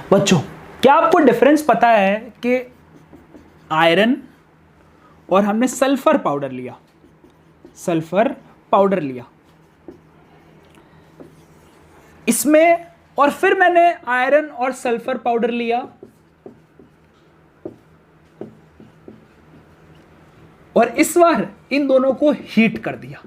बच्चों, क्या आपको डिफरेंस पता है कि आयरन और हमने सल्फर पाउडर लिया, सल्फर पाउडर लिया इसमें, और फिर मैंने आयरन और सल्फर पाउडर लिया और इस बार इन दोनों को हीट कर दिया।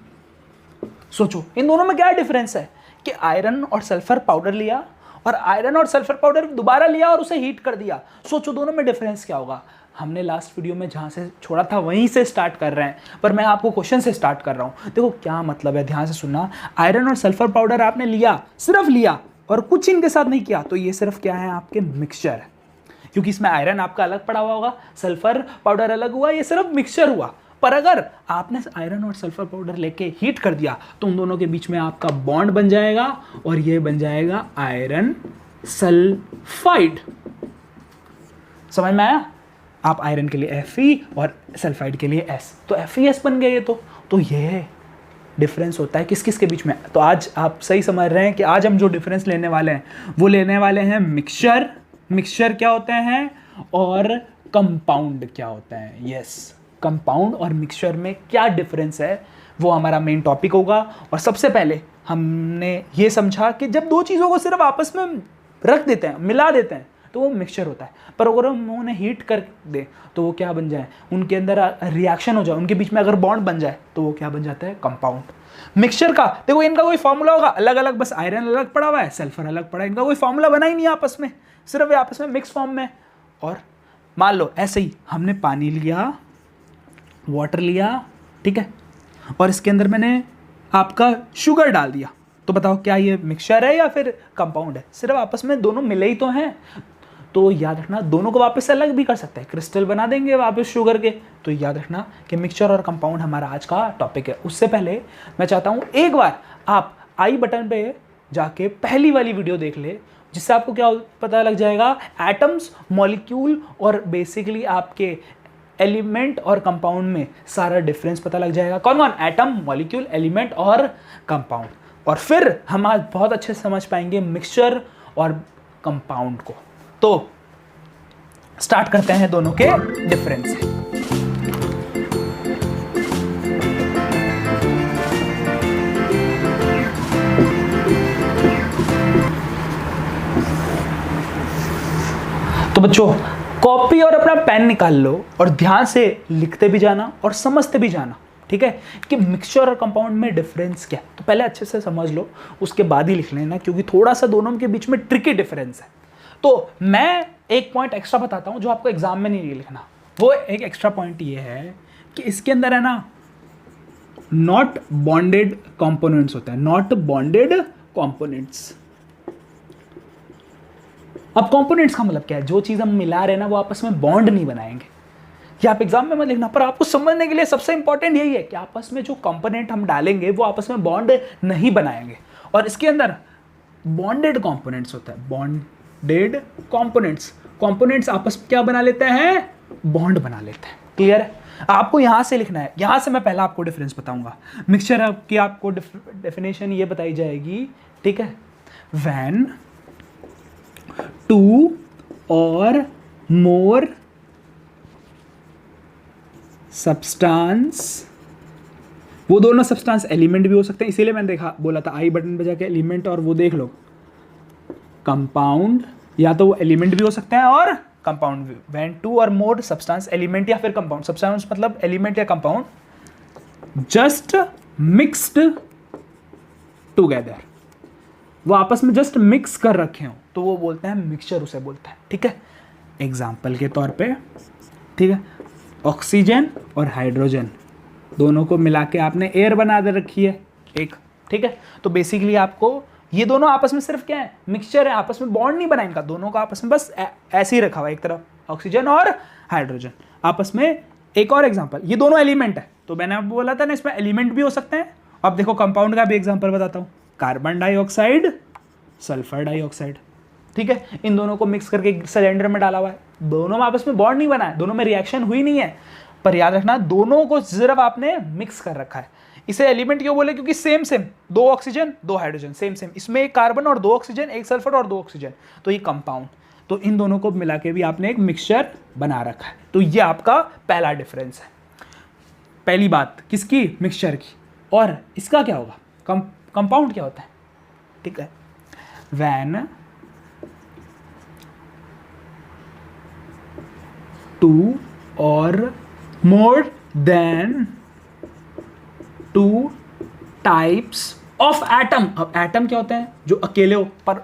सोचो इन दोनों में क्या डिफरेंस है कि आयरन और सल्फर पाउडर लिया और आयरन और सल्फर पाउडर दोबारा लिया और उसे हीट कर दिया। सोचो दोनों में डिफरेंस क्या होगा। हमने लास्ट वीडियो में जहां से छोड़ा था वहीं से स्टार्ट कर रहे हैं, पर मैं आपको क्वेश्चन से स्टार्ट कर रहा हूं। देखो क्या मतलब है, ध्यान से सुनना। आयरन और सल्फर पाउडर आपने लिया, सिर्फ लिया और कुछ इनके साथ नहीं किया, तो ये सिर्फ क्या है, आपके मिक्सचर है। क्योंकि इसमें आयरन आपका अलग पड़ा हुआ होगा, सल्फर पाउडर अलग हुआ, ये सिर्फ मिक्सचर हुआ। पर अगर आपने आयरन और सल्फर पाउडर लेके हीट कर दिया तो उन दोनों के बीच में आपका बॉन्ड बन जाएगा और ये बन जाएगा आयरन सल्फाइड। समझ में आया? आप आयरन के लिए Fe और सल्फाइड के लिए S, तो FeS बन गया ये। तो ये डिफरेंस होता है किस किस के बीच में। तो आज आप सही समझ रहे हैं कि आज हम जो डिफरेंस लेने वाले हैं वो लेने वाले हैं मिक्सचर क्या होते हैं और कंपाउंड क्या होता है। यस, कंपाउंड और मिक्सचर में क्या डिफरेंस है वो हमारा मेन टॉपिक होगा। और सबसे पहले हमने ये समझा कि जब दो चीज़ों को सिर्फ आपस में रख देते हैं, मिला देते हैं, तो वो मिक्सचर होता है। पर अगर हम उन्हें हीट कर दे तो वो क्या बन जाए, उनके अंदर रिएक्शन हो जाए, उनके बीच में अगर बॉन्ड बन जाए तो वो क्या बन जाता है, कंपाउंड। मिक्सचर का देखो इनका कोई फॉर्मूला होगा अलग अलग, बस आयरन अलग पड़ा हुआ है, सल्फर अलग पड़ा है, इनका कोई फॉर्मूला बना ही नहीं आपस में, सिर्फ आपस में मिक्स फॉर्म में। और मान लो ऐसे ही हमने पानी लिया, वाटर लिया, ठीक है, और इसके अंदर मैंने आपका शुगर डाल दिया, तो बताओ क्या ये मिक्सचर है या फिर कंपाउंड है? सिर्फ आपस में दोनों मिले ही तो हैं। तो याद रखना दोनों को वापस से अलग भी कर सकते हैं, क्रिस्टल बना देंगे वापस शुगर के। तो याद रखना कि मिक्सचर और कंपाउंड हमारा आज का टॉपिक है। उससे पहले मैं चाहता हूँ एक बार आप आई बटन पे जाके पहली वाली वीडियो देख ले, जिससे आपको क्या पता लग जाएगा, एटम्स, मॉलिक्यूल और बेसिकली आपके एलिमेंट और कंपाउंड में सारा डिफरेंस पता लग जाएगा। कौन कौन? एटम, मॉलिक्यूल, एलिमेंट और कंपाउंड। और फिर हम आज बहुत अच्छे से समझ पाएंगे मिक्सचर और कंपाउंड को। तो स्टार्ट करते हैं दोनों के डिफरेंस से। तो बच्चों कॉपी और अपना पेन निकाल लो और ध्यान से लिखते भी जाना और समझते भी जाना, ठीक है, कि मिक्सचर और कंपाउंड में डिफरेंस क्या है। तो पहले अच्छे से समझ लो, उसके बाद ही लिख लेना, क्योंकि थोड़ा सा दोनों के बीच में ट्रिकी डिफरेंस है। तो मैं एक पॉइंट एक्स्ट्रा बताता हूं जो आपको एग्जाम में नहीं लिखना। वो एक एक्स्ट्रा पॉइंट ये है कि इसके अंदर है ना, नॉट बॉन्डेड कंपोनेंट्स होता है, नॉट बॉन्डेड कंपोनेंट्स। अब कंपोनेंट्स का मतलब क्या है? जो चीज हम मिला रहे हैं ना वो आपस में बॉन्ड नहीं बनाएंगे। ये आप एग्जाम में मत लिखना, पर आपको समझने के लिए सबसे इंपॉर्टेंट यही है कि आपस में जो कंपोनेंट हम डालेंगे वो आपस में बॉन्ड नहीं बनाएंगे। और इसके अंदर बॉन्डेड कंपोनेंट्स होता है, बॉन्डेड कंपोनेंट्स आपस में क्या बना लेते हैं, बॉन्ड बना लेते हैं। क्लियर है? आपको यहां से लिखना है, यहां से मैं पहला आपको डिफरेंस बताऊंगा। मिक्सचर की आपको डेफिनेशन ये बताई जाएगी, ठीक है, व्हेन टू और मोर सब्सटेंस, वो दोनों सब्सटेंस एलिमेंट भी हो सकते हैं, इसीलिए मैंने बोला था आई बटन पे जाके एलिमेंट, और वो देख लो कंपाउंड, या तो वो एलिमेंट भी हो सकते हैं और कंपाउंड भी। व्हेन टू और मोर सब्सटेंस, एलिमेंट या फिर कंपाउंड, सब्सटेंस मतलब एलिमेंट या कंपाउंड, जस्ट मिक्स्ड टुगेदर, वो आपस में जस्ट मिक्स कर रखे हो तो वो बोलते हैं मिक्सचर, उसे बोलते हैं, ठीक है। एग्जाम्पल के तौर पे, ठीक है, ऑक्सीजन और हाइड्रोजन दोनों को मिला के आपने एयर बना दे रखी है एक, ठीक है। तो बेसिकली आपको ये दोनों आपस में सिर्फ क्या है, मिक्सचर है, आपस में बॉन्ड नहीं बना इनका, दोनों का आपस में बस ऐसे ही रखा हुआ है, एक तरफ ऑक्सीजन और हाइड्रोजन आपस में। एक और एग्जांपल, ये दोनों एलिमेंट है, तो मैंने आपको बोला था ना इसमें एलिमेंट भी हो सकते हैं। अब देखो कंपाउंड का भी एग्जांपल बताता हूँ, कार्बन डाइऑक्साइड, सल्फर डाइऑक्साइड, ठीक है। इन दोनों को मिक्स करके सिलेंडर में डाला हुआ है, दोनों में आपस में बॉन्ड नहीं बना है, दोनों में रिएक्शन हुई नहीं है, पर याद रखना दोनों को सिर्फ आपने मिक्स कर रखा है। इसे एलिमेंट क्यों बोले? क्योंकि सेम सेम, दो ऑक्सीजन दो हाइड्रोजन, सेम सेम, इसमें एक कार्बन और दो ऑक्सीजन, एक सल्फर और दो ऑक्सीजन, तो ये कंपाउंड। तो इन दोनों को मिला के भी आपने एक मिक्सचर बना रखा है। तो ये आपका पहला डिफरेंस है, पहली बात किसकी, मिक्सचर की। और इसका क्या होगा, कंपाउंड क्या होता है, ठीक है, व्हेन टू और more than two types of atom. अब एटम क्या होते हैं, जो अकेले हो, पर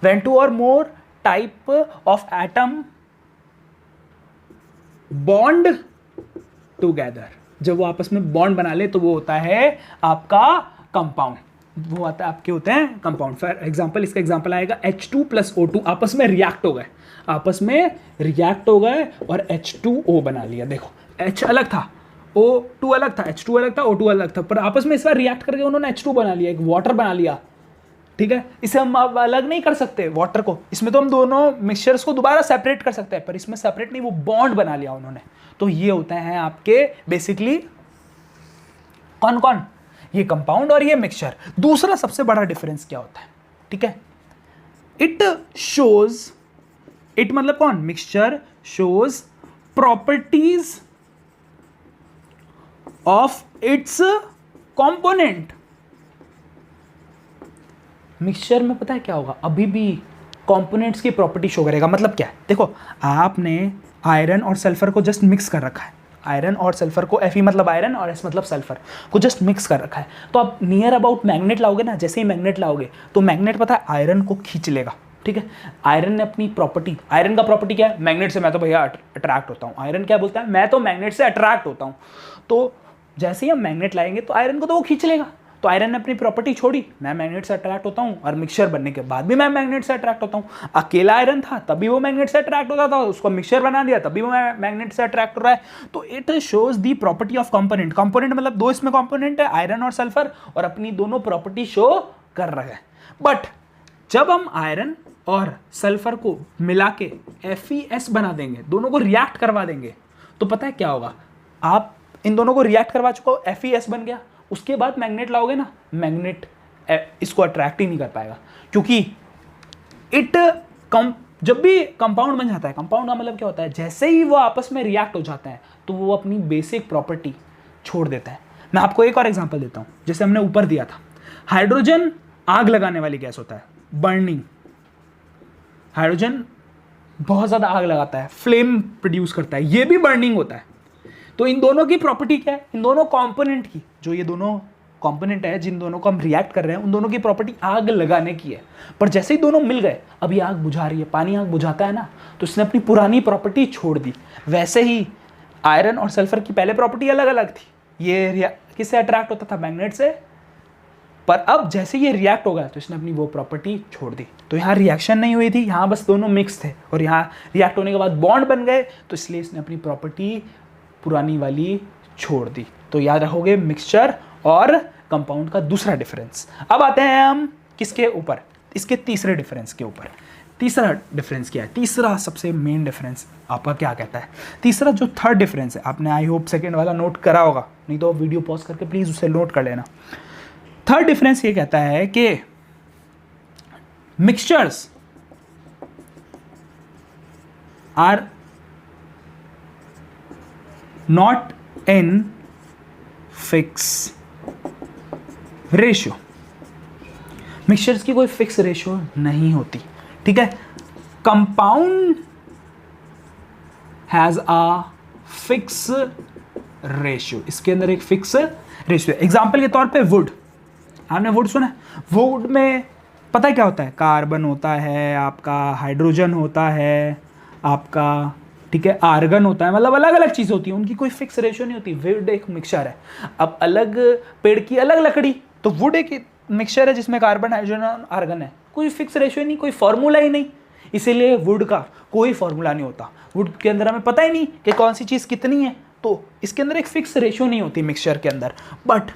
व्हेन टू और मोर type of atom bond together, जब वो आपस में बॉन्ड बना ले तो वो होता है आपका कंपाउंड, वो आता है आपके होते हैं कंपाउंड। फॉर एग्जांपल, इसका एग्जांपल आएगा H2 + O2 आपस में रिएक्ट हो गए, आपस में रिएक्ट हो गए और H2O बना लिया। देखो H अलग था, O2 अलग था, H2 अलग था, O2 अलग था, पर आपस में इस बार रिएक्ट करके उन्होंने H2 बना लिया, एक वाटर बना लिया, ठीक है। इसे हम अब अलग नहीं कर सकते वाटर को, इसमें तो हम दोनों मिक्सचर्स को दोबारा सेपरेट कर सकते हैं, पर इसमें सेपरेट नहीं, वो बॉन्ड बना लिया उन्होंने। तो ये होते हैं आपके बेसिकली कौन कौन, ये कंपाउंड और ये मिक्सचर। दूसरा सबसे बड़ा डिफरेंस क्या होता है, ठीक है, इट शोज, इट मतलब कौन, mixture shows properties of its component. Mixture में पता है क्या होगा, अभी भी कंपोनेंट्स की प्रॉपर्टी शो करेगा। मतलब क्या है, देखो आपने आयरन और सल्फर को जस्ट मिक्स कर रखा है, आयरन और सल्फर को, Fe मतलब आयरन और S मतलब सल्फर को जस्ट मिक्स कर रखा है। तो आप नियर अबाउट मैग्नेट लाओगे ना, जैसे ही मैग्नेट लाओगे तो मैग्नेट पता है आयरन को खींच लेगा, ठीक है। आयरन ने अपनी प्रॉपर्टी, आयरन का प्रॉपर्टी क्या है, मैग्नेट से मैं तो भैया अट्रैक्ट होता हूँ। आयरन क्या बोलता है, मैं तो मैग्नेट से अट्रैक्ट होता हूँ। तो जैसे ही हम मैग्नेट लाएंगे तो आयरन को तो वो खींच लेगा। तो आयरन ने अपनी प्रॉपर्टी छोड़ी, मैं मैग्नेट से अट्रैक्ट होता हूँ, और मिक्सचर बनने के बाद भी मैं मैग्नेट से अट्रैक्ट होता हूँ। अकेला आयरन था तभी वो मैग्नेट से अट्रैक्ट होता था, उसको मिक्सचर बना दिया तभी वो मैग्नेट से अट्रैक्ट हो रहा है। तो it shows the property of component. Component मतलब दो इसमें कंपोनेंट है, आयरन और सल्फर, और अपनी दोनों प्रॉपर्टी शो कर रहे हैं। बट जब हम आयरन और सल्फर को मिला के FeS बना देंगे, दोनों को रिएक्ट करवा देंगे, तो पता है क्या होगा, आप इन दोनों को रिएक्ट करवा चुका हो, FeS बन गया, उसके बाद मैग्नेट लाओगे ना, मैग्नेट इसको अट्रैक्ट ही नहीं कर पाएगा, क्योंकि जब भी कंपाउंड बन जाता है, कंपाउंड का मतलब क्या होता है, जैसे ही वो आपस में रिएक्ट हो जाते हैं तो वो अपनी बेसिक प्रॉपर्टी छोड़ देता है। मैं आपको एक और एग्जांपल देता हूं, जैसे हमने ऊपर दिया था, हाइड्रोजन आग लगाने वाली गैस होता है, बर्निंग। हाइड्रोजन बहुत ज्यादा आग लगाता है, फ्लेम प्रोड्यूस करता है, ये भी बर्निंग होता है। तो इन दोनों की प्रॉपर्टी क्या है, इन दोनों कंपोनेंट की, जो ये दोनों कंपोनेंट है जिन दोनों को हम रिएक्ट कर रहे हैं, उन दोनों की प्रॉपर्टी आग लगाने की है। पर जैसे ही दोनों मिल गए, अभी आग बुझा रही है, पानी आग बुझाता है ना, तो इसने अपनी पुरानी प्रॉपर्टी छोड़ दी। वैसे ही आयरन और सल्फर की पहले प्रॉपर्टी अलग अलग थी, ये किससे अट्रैक्ट होता था, मैग्नेट से, पर अब जैसे ये रिएक्ट हो गया तो इसने अपनी वो प्रॉपर्टी छोड़ दी। तो यहाँ रिएक्शन नहीं हुई थी, यहाँ बस दोनों मिक्स थे, और यहाँ रिएक्ट होने के बाद बॉन्ड बन गए, तो इसलिए इसने अपनी प्रॉपर्टी पुरानी वाली छोड़ दी। तो याद रखोगे मिक्सचर और कंपाउंड का दूसरा डिफरेंस। अब आते हैं हम किसके ऊपर, इसके तीसरे डिफरेंस के ऊपर। तीसरा डिफरेंस क्या है, तीसरा सबसे मेन डिफरेंस आपका क्या कहता है, तीसरा जो थर्ड डिफरेंस है, आपने आई होप सेकेंड वाला नोट करा होगा, नहीं तो वीडियो पॉज करके प्लीज उसे नोट कर लेना। थर्ड डिफरेंस ये कहता है कि mixtures are not in fix ratio. Mixtures की कोई फिक्स रेशियो नहीं होती, ठीक है। Compound has a fix ratio, इसके अंदर एक फिक्स रेशियो। एग्जांपल के तौर पे वुड, आपने वुड सुना है, वुड में पता है क्या होता है, कार्बन होता है आपका, हाइड्रोजन होता है आपका, ठीक है, आर्गन होता है, मतलब अलग अलग चीज़ें होती हैं, उनकी कोई फिक्स रेशियो नहीं होती। वुड एक मिक्सचर है, अब अलग पेड़ की अलग लकड़ी, तो वुड एक मिक्सचर है जिसमें कार्बन, हाइड्रोजन और आर्गन है, कोई फिक्स रेशियो नहीं, कोई फॉर्मूला ही नहीं, इसीलिए वुड का कोई फॉर्मूला नहीं होता। वुड के अंदर हमें पता ही नहीं कि कौन सी चीज़ कितनी है, तो इसके अंदर एक फिक्स रेशियो नहीं होती मिक्सचर के अंदर। बट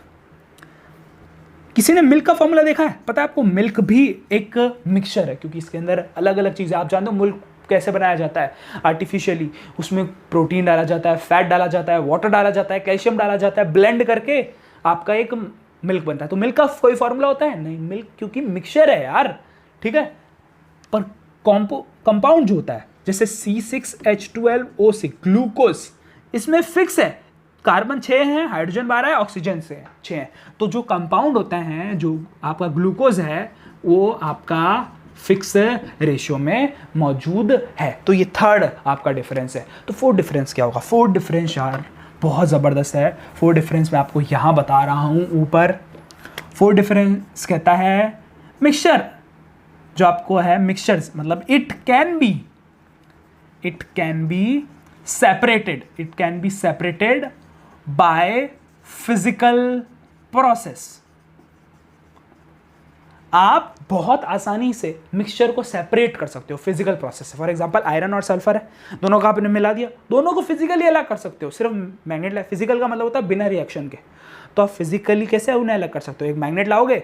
किसी ने मिल्क का फॉर्मूला देखा है, पता है आपको, मिल्क भी एक मिक्सचर है, क्योंकि इसके अंदर अलग अलग चीज़ें, आप जानते हो मिल्क कैसे बनाया जाता है आर्टिफिशियली, उसमें प्रोटीन डाला जाता है, फैट डाला जाता है, वाटर डाला जाता है, कैल्शियम डाला जाता है, ब्लेंड करके आपका एक मिल्क बनता है। तो मिल्क का कोई फॉर्मूला होता है नहीं, मिल्क क्योंकि मिक्सचर है यार, ठीक है। पर कंपाउंड जो होता है जैसे C6H12O6 ग्लूकोज, इसमें फिक्स है, कार्बन 6 है, हाइड्रोजन 12 है, ऑक्सीजन से 6 है। तो जो कंपाउंड होता है, जो आपका ग्लूकोज है, वो आपका फिक्स रेशियो में मौजूद है। तो ये थर्ड आपका डिफरेंस है। तो फोर्थ डिफरेंस क्या होगा? फोर्थ डिफरेंस यार बहुत ज़बरदस्त है। फोर्थ डिफरेंस मैं आपको यहाँ बता रहा हूँ ऊपर। फोर्थ डिफरेंस कहता है मिक्सचर जो आपको है, मिक्सचर्स मतलब it can be separated by physical process. आप बहुत आसानी से मिक्सचर को सेपरेट कर सकते हो फिजिकल प्रोसेस से। फॉर एग्जांपल आयरन और सल्फर है, दोनों का आपने मिला दिया, दोनों को फिजिकली अलग कर सकते हो। सिर्फ मैग्नेट, फिजिकल का मतलब होता है बिना रिएक्शन के। तो आप फिजिकली कैसे उन्हें अलग कर सकते हो? एक मैग्नेट लाओगे,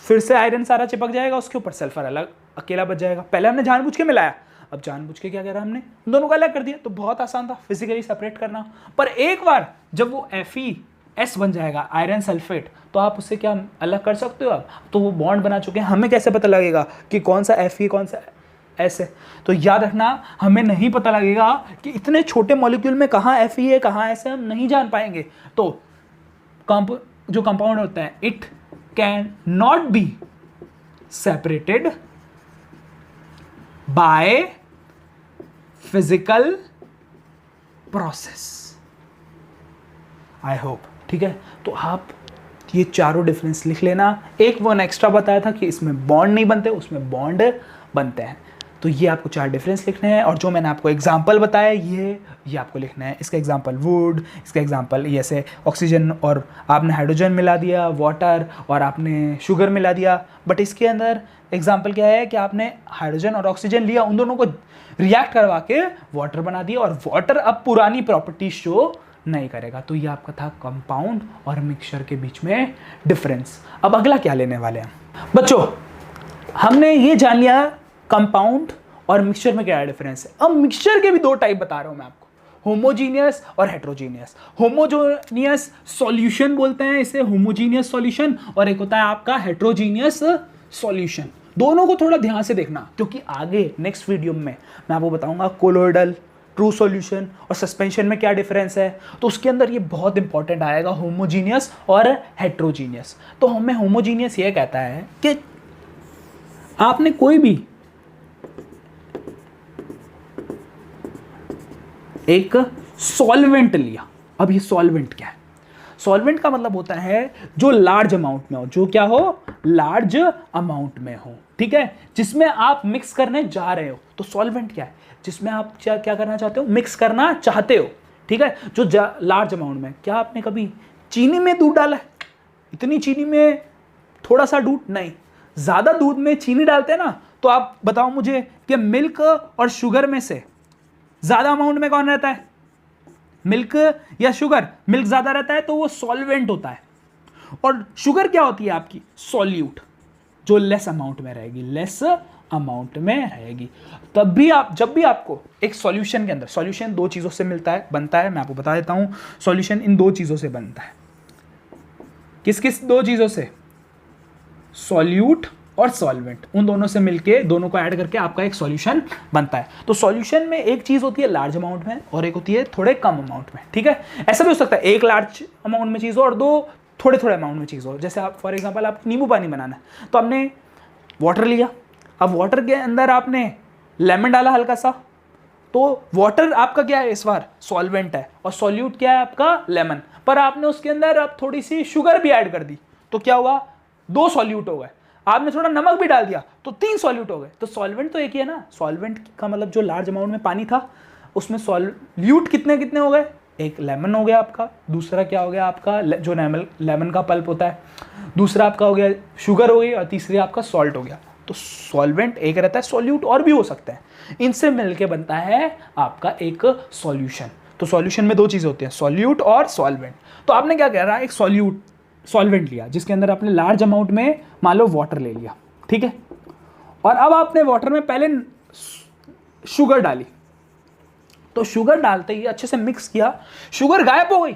फिर से आयरन सारा चिपक जाएगा उसके ऊपर, सल्फर अलग अकेला बच जाएगा। पहले हमने जानबूझ के मिलाया, अब जानबूझ के क्या करा हमने? दोनों को अलग कर दिया। तो बहुत आसान था फिजिकली सेपरेट करना। पर एक बार जब वो FeS बन जाएगा, आयरन सल्फेट, तो आप उससे क्या अलग कर सकते हो? आप तो वो बॉन्ड बना चुके हैं। हमें कैसे पता लगेगा कि कौन सा Fe कौन सा S है? तो याद रखना, हमें नहीं पता लगेगा कि इतने छोटे मॉलिक्यूल में कहाँ Fe है कहाँ S है, हम नहीं जान पाएंगे। तो जो कंपाउंड होता है, it can not be separated by physical process. I hope ठीक है। तो आप ये चारों डिफरेंस लिख लेना। एक वन एक्स्ट्रा बताया था कि इसमें बॉन्ड नहीं बनते, उसमें बॉन्ड बनते हैं। तो ये आपको 4 डिफरेंस लिखने हैं। और जो मैंने आपको एग्जांपल बताया ये आपको लिखना है। इसका एग्जांपल वुड, इसका एग्जांपल जैसे ऑक्सीजन और आपने हाइड्रोजन मिला दिया, वाटर और आपने शुगर मिला दिया। बट इसके अंदर एग्जांपल क्या है कि आपने हाइड्रोजन और ऑक्सीजन लिया, उन दोनों को रिएक्ट करवा के वाटर बना दिया, और वाटर अब पुरानी प्रॉपर्टी शो नहीं करेगा। तो ये आपका था कंपाउंड और मिक्सचर के बीच में डिफरेंस। अब अगला क्या लेने वाले हैं बच्चों? हमने ये जान लिया कंपाउंड और मिक्सचर में क्या डिफरेंस है। अब मिक्सचर के भी 2 टाइप बता रहा हूं मैं आपको, होमोजीनियस और हेट्रोजीनियस। होमोजीनियस सॉल्यूशन बोलते हैं इसे, होमोजीनियस सॉल्यूशन, और एक होता है आपका हेट्रोजीनियस सॉल्यूशन। दोनों को थोड़ा ध्यान से देखना, क्योंकि आगे नेक्स्ट वीडियो में मैं आपको बताऊंगा कोलोइडल, ट्रू सॉल्यूशन और सस्पेंशन में क्या डिफरेंस है। तो उसके अंदर ये बहुत इंपॉर्टेंट आएगा, होमोजीनियस और हेट्रोजीनियस। तो हमें होमोजीनियस ये कहता है कि आपने कोई भी एक सॉल्वेंट लिया। अब ये सॉल्वेंट क्या है? सॉल्वेंट का मतलब होता है जो लार्ज अमाउंट में हो, जो क्या हो? लार्ज अमाउंट में हो, ठीक है, जिसमें आप मिक्स करने जा रहे हो। तो सॉल्वेंट क्या है? जिसमें आप क्या करना चाहते हो? मिक्स करना चाहते हो, ठीक है, जो लार्ज अमाउंट में। क्या आपने कभी चीनी में दूध डाला है? इतनी चीनी में थोड़ा सा दूध नहीं, ज्यादा दूध में चीनी डालते हैं ना। तो आप बताओ मुझे कि मिल्क और शुगर में से ज्यादा अमाउंट में कौन रहता है? मिल्क या शुगर? मिल्क ज्यादा रहता है तो वो सॉल्वेंट होता है, और शुगर क्या होती है आपकी? सॉल्यूट, जो लेस अमाउंट में रहेगी, लेस अमाउंट में रहेगी। तब भी आप, जब भी आपको एक सॉल्यूशन के अंदर, सॉल्यूशन 2 चीजों से बनता है, मैं आपको बता देता हूं। सॉल्यूशन इन 2 चीजों से बनता है। किस किस 2 चीजों से? सॉल्यूट और सॉल्वेंट, उन दोनों से मिलके, दोनों को ऐड करके आपका एक सॉल्यूशन बनता है। तो सॉल्यूशन में एक चीज होती है लार्ज अमाउंट में और एक होती है थोड़े कम अमाउंट में, ठीक है। ऐसा भी हो सकता है एक लार्ज अमाउंट में चीज हो और 2 थोड़े थोड़े अमाउंट में चीज हो। जैसे आप फॉर एग्जांपल आप नींबू पानी बनाना है, तो आपने वाटर लिया, अब वाटर के अंदर आपने लेमन डाला हल्का सा, तो वाटर आपका क्या है? इस बार सॉल्वेंट है, और सॉल्यूट क्या है आपका? लेमन। पर आपने उसके अंदर अब थोड़ी सी शुगर भी ऐड कर दी, तो क्या हुआ? 2 सॉल्यूट हो गए। आपने थोड़ा नमक भी डाल दिया तो 3 सॉल्यूट हो गए। तो सॉल्वेंट तो एक ही है ना। सॉल्वेंट का मतलब जो लार्ज अमाउंट में पानी था, उसमें सॉल्यूट कितने कितने हो गए? एक लेमन हो गया आपका, दूसरा क्या हो गया आपका? जो लेमन का पल्प होता है, दूसरा आपका हो गया शुगर हो गई, और तीसरी आपका सॉल्ट हो गया। तो सॉल्वेंट एक रहता है, सॉल्यूट और भी हो सकता है। इनसे मिलके बनता है आपका एक सॉल्यूशन। तो सॉल्यूशन में 2 चीजें होती हैं, सॉल्यूट और सॉल्वेंट। तो आपने क्या कह रहा है? एक सॉल्वेंट लिया जिसके अंदर आपने लार्ज अमाउंट में मान लो वाटर ले लिया, ठीक है, और अब आपने वाटर में पहले शुगर डाली। तो शुगर डालते ही अच्छे से मिक्स किया, शुगर गायब हो गई,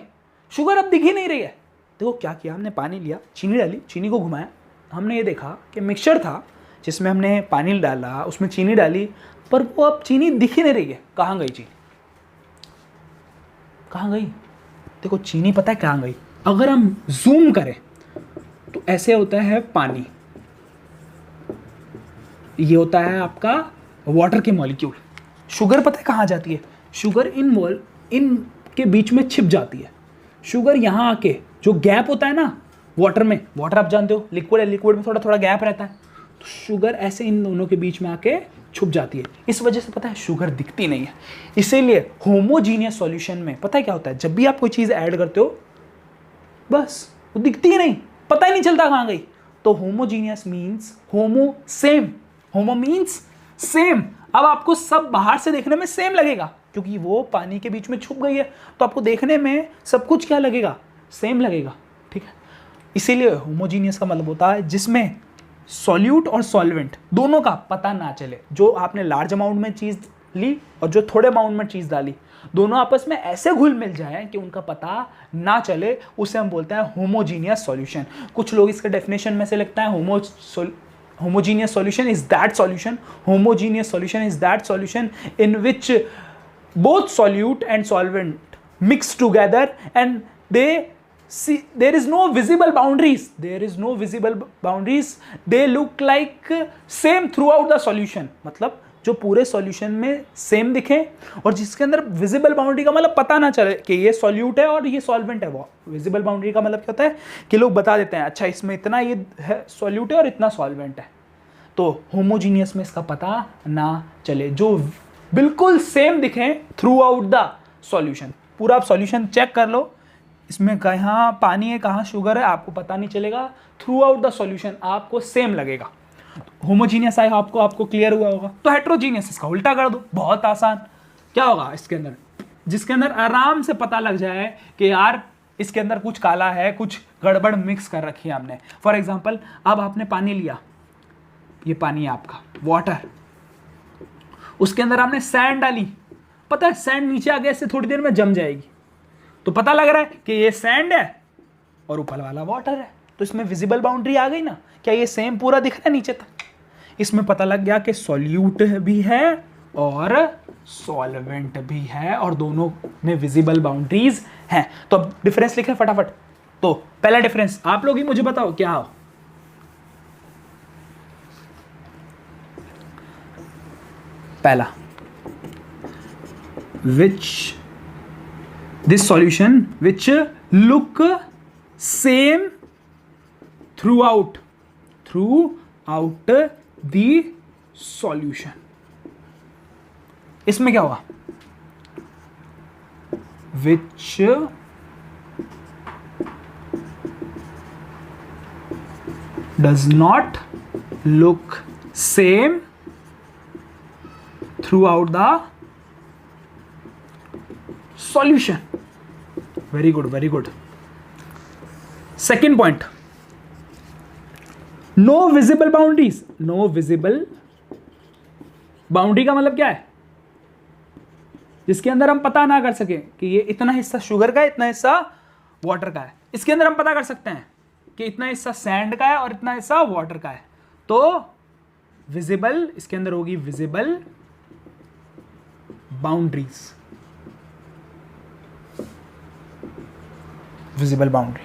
शुगर अब दिख ही नहीं रही है। देखो क्या किया हमने? पानी लिया, चीनी डाली, चीनी को घुमाया, हमने ये देखा कि मिक्सचर था जिसमें हमने पानी डाला, उसमें चीनी डाली, पर वो अब चीनी दिख ही नहीं रही है। कहाँ गई चीनी? कहाँ गई? देखो चीनी पता है कहाँ गई? अगर हम जूम करें तो ऐसे होता है पानी, ये होता है आपका वाटर के मॉलिक्यूल। शुगर पता है कहाँ जाती है? शुगर इन के बीच में छिप जाती है। शुगर यहाँ आके जो गैप होता है ना वाटर में, वाटर आप जानते हो लिक्विड है, लिक्विड में थोड़ा थोड़ा गैप रहता है, तो शुगर ऐसे इन दोनों के बीच में आके छुप जाती है। इस वजह से पता है शुगर दिखती नहीं है। इसीलिए होमोजीनियस सॉल्यूशन में पता है क्या होता है, जब भी आप कोई चीज़ ऐड करते हो बस वो दिखती ही नहीं, पता ही नहीं चलता कहाँ गई। तो होमोजीनियस मीन्स होमो सेम, होमो मीन्स सेम। अब आपको सब बाहर से देखने में सेम लगेगा क्योंकि वो पानी के बीच में छुप गई है, तो आपको देखने में सब कुछ क्या लगेगा? सेम लगेगा, ठीक है। इसीलिए होमोजीनियस का मतलब होता है जिसमें सॉल्यूट और सॉल्वेंट दोनों का पता ना चले। जो आपने लार्ज अमाउंट में चीज़ ली और जो थोड़े अमाउंट में चीज़ डाली, दोनों आपस में ऐसे घुल मिल जाए कि उनका पता ना चले, उसे हम बोलते हैं होमोजीनियस सॉल्यूशन। कुछ लोग इसके डेफिनेशन में से लिखता है homogeneous solution is that solution, homogeneous solution is that solution in which both solute and solvent mix together and they see there is no visible boundaries, they look like same throughout the solution। मतलब जो पूरे solution में same दिखे और जिसके अंदर visible boundary का मतलब पता ना चले कि ये सॉल्यूट है और ये सॉल्वेंट है। वो विजिबल बाउंड्री का मतलब क्या होता है कि लोग बता देते हैं अच्छा इसमें इतना ये है सॉल्यूट है और इतना सॉल्वेंट है। तो होमोजीनियस में इसका पता ना चले, जो बिल्कुल सेम दिखे थ्रू आउट द सॉल्यूशन। पूरा आप सॉल्यूशन चेक कर लो, इसमें कहाँ पानी है कहाँ शुगर है आपको पता नहीं चलेगा, थ्रू आउट द सॉल्यूशन आपको सेम लगेगा। होमोजीनियस आया आपको क्लियर हुआ होगा। तो हेट्रोजीनियस इसका उल्टा कर दो, बहुत आसान। क्या होगा इसके अंदर? जिसके अंदर आराम से पता लग जाए कि यार इसके अंदर कुछ काला है, कुछ गड़बड़ मिक्स कर रखी है हमने। फॉर एग्जाम्पल अब आपने पानी लिया, ये पानी है आपका वाटर, उसके अंदर आपने सैंड डाली, पता है सैंड नीचे आ गया इससे थोड़ी देर में जम जाएगी, तो पता लग रहा है कि ये सैंड है और ऊपर वाला वाटर है। तो इसमें विजिबल बाउंड्री आ गई ना, क्या ये सेम पूरा दिख रहा है नीचे तक? इसमें पता लग गया कि सॉल्यूट भी है और सॉल्वेंट भी है और दोनों में विजिबल बाउंड्रीज हैं। तो अब डिफरेंस लिखें फटाफट। तो पहला डिफरेंस आप लोग ही मुझे बताओ क्या हो? पहला, which this solution which look same throughout the solution। इसमें क्या होगा? which does not look same throughout the solution। very good। second point, no visible boundaries। no visible boundary का मतलब क्या है? जिसके अंदर हम पता ना कर सके कि ये इतना हिस्सा शुगर का है, इतना हिस्सा वाटर का है। इसके अंदर हम पता कर सकते हैं कि इतना हिस्सा सैंड का है और इतना हिस्सा वाटर का है। तो विजिबल, इसके अंदर होगी विजिबल बाउंड्रीज, विजिबल बाउंड्री।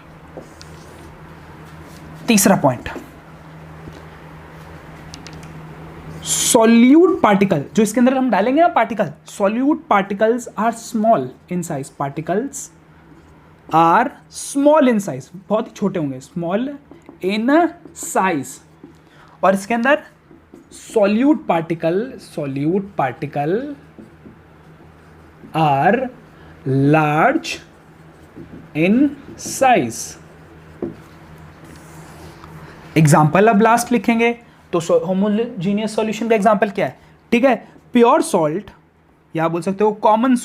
तीसरा पॉइंट, सॉल्यूट पार्टिकल, जो इसके अंदर हम डालेंगे ना particle, solute particles are small in size, particles are small in size, बहुत ही छोटे होंगे, स्मॉल इन साइज। और इसके अंदर solute particle are large in size. Example अब लास्ट लिखेंगे। तो होमोजेनियस सॉल्यूशन का एग्जाम्पल क्या है? ठीक है, प्योर सॉल्ट या बोल सकते हो कॉमन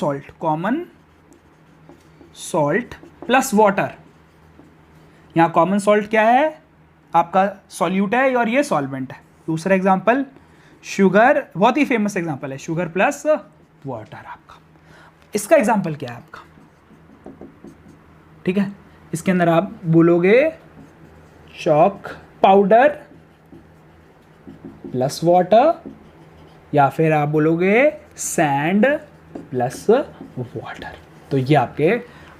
सॉल्ट प्लस वाटर। यहां कॉमन सॉल्ट क्या है? आपका सॉल्यूट है और ये सॉल्वेंट है। दूसरा एग्जाम्पल शुगर, बहुत ही फेमस एग्जाम्पल है, शुगर प्लस वाटर आपका। इसका एग्जाम्पल क्या है आपका? ठीक है, इसके अंदर आप बोलोगे चॉक पाउडर प्लस वाटर या फिर आप बोलोगे सैंड प्लस वाटर। तो ये आपके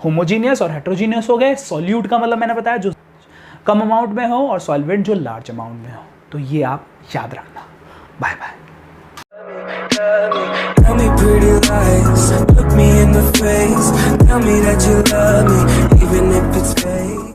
होमोजीनियस और हेट्रोजीनियस हो गए। सॉल्यूट का मतलब मैंने बताया जो कम अमाउंट में हो और सॉल्वेंट जो लार्ज अमाउंट में हो। तो ये आप याद रखना। Bye bye. Tell me pretty lies, look me in the face, tell me that you love me, even if it's fake.